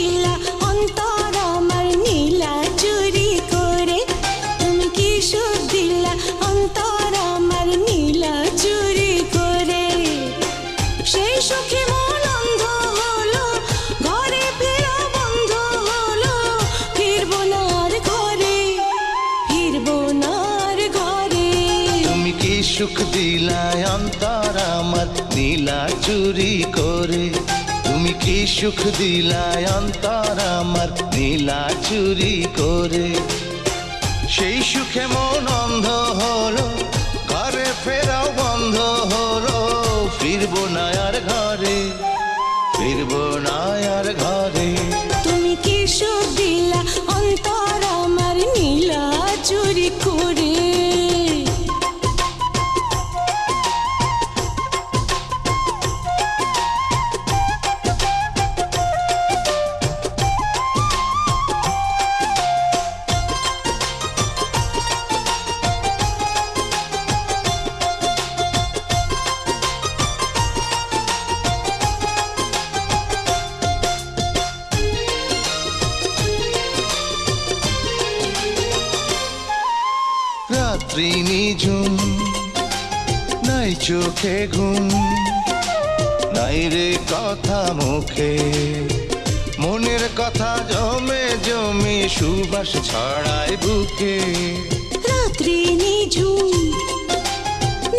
দিলা অন্তর আমার নীলা চুরি করে, তুমি কি সুখ দিলা অন্তর আমার নীলা চুরি করে। সেই সুখে মন অন্ধ হলো, ঘরে ফেরা বন্ধ হলো, ফিরবো না আর ঘরে, ফিরবো না আর ঘরে। তুমি কি সুখ দিলা অন্তর আমার নীলা চুরি করে, তুমি কি সুখ দিলা অন্তর আমার নীলা চুরি করে। সেই সুখে মন অন্ধ হলো, ঘরে ফেরাও বন্ধ হলো, ফিরবো না আর ঘরে, ফিরবো না আর ঘরে। তুমি কি সুখ দিলা অন্তর আমার নীলা চুরি করে। রাত্রি নিঝুম, নাই চোখে ঘুম, নাই রে কথা মুখে, মনের কথা জমে জমে সুবাস ছড়ায় বুকে। রাত্রি নিঝুম,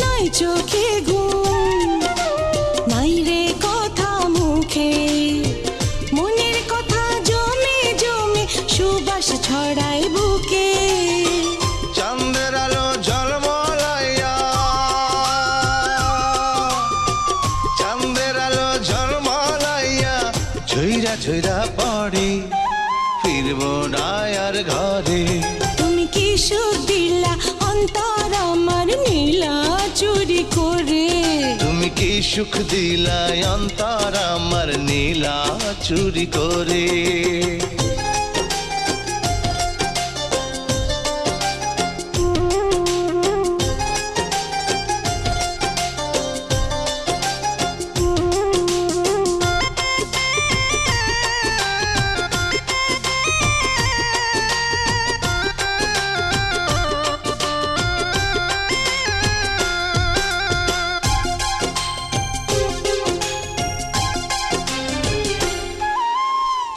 নাই চোখে ঘুম, নাই রে কথা মুখে, মনের কথা জমে জমে সুবাস ছড়ায় বুকে। চাঁদের আলো ঝলমলাইয়া, চাঁদের আলো ঝলমলাইয়া ঝইরা ঝইরা পড়ে, ফিরবো না আর ঘরে। তুমি কি সুখ দিলা অন্তর আমার নীলা চুরি করে, তুমি কি সুখ দিলা অন্তর আমার নীলা চুরি করে।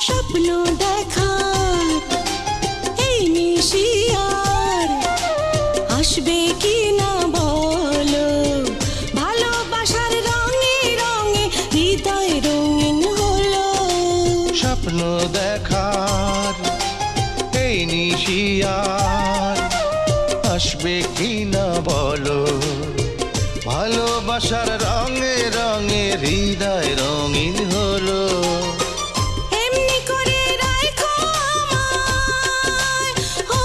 স্বপ্ন দেখার এই নিশি আর আসবে কি না বলো, ভালোবাসার রঙে রঙে হৃদয় রঙিন হলো। স্বপ্ন দেখার এই নিশিয়ার আসবে কি না বলো, ভালোবাসার রঙে রঙে হৃদয় রঙিন হলো। এমনি করে রাখো আমায়, ও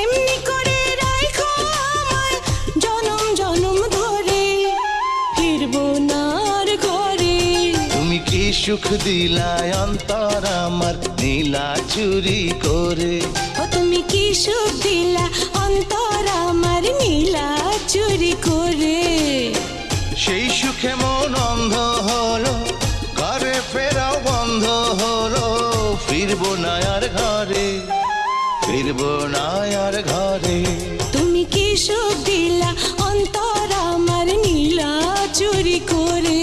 এমনি করে রাখো আমায় জনম জনম ধরে, ফিরবো না আর ঘরে। তুমি কি সুখ দিলা অন্তর আমার নীলা চুরি করে, ও তুমি কি সুখ দিলা অন্তর আমার নীলা চুরি করে। সেই সুখে মন অন্ধ হলো, ঘরে ফেরাও বন্ধ হলো, ফিরবো না আর ঘরে, ফিরবো না আর ঘরে। তুমি কি সুখ দিলা অন্তর আমার নীলা চুরি করে।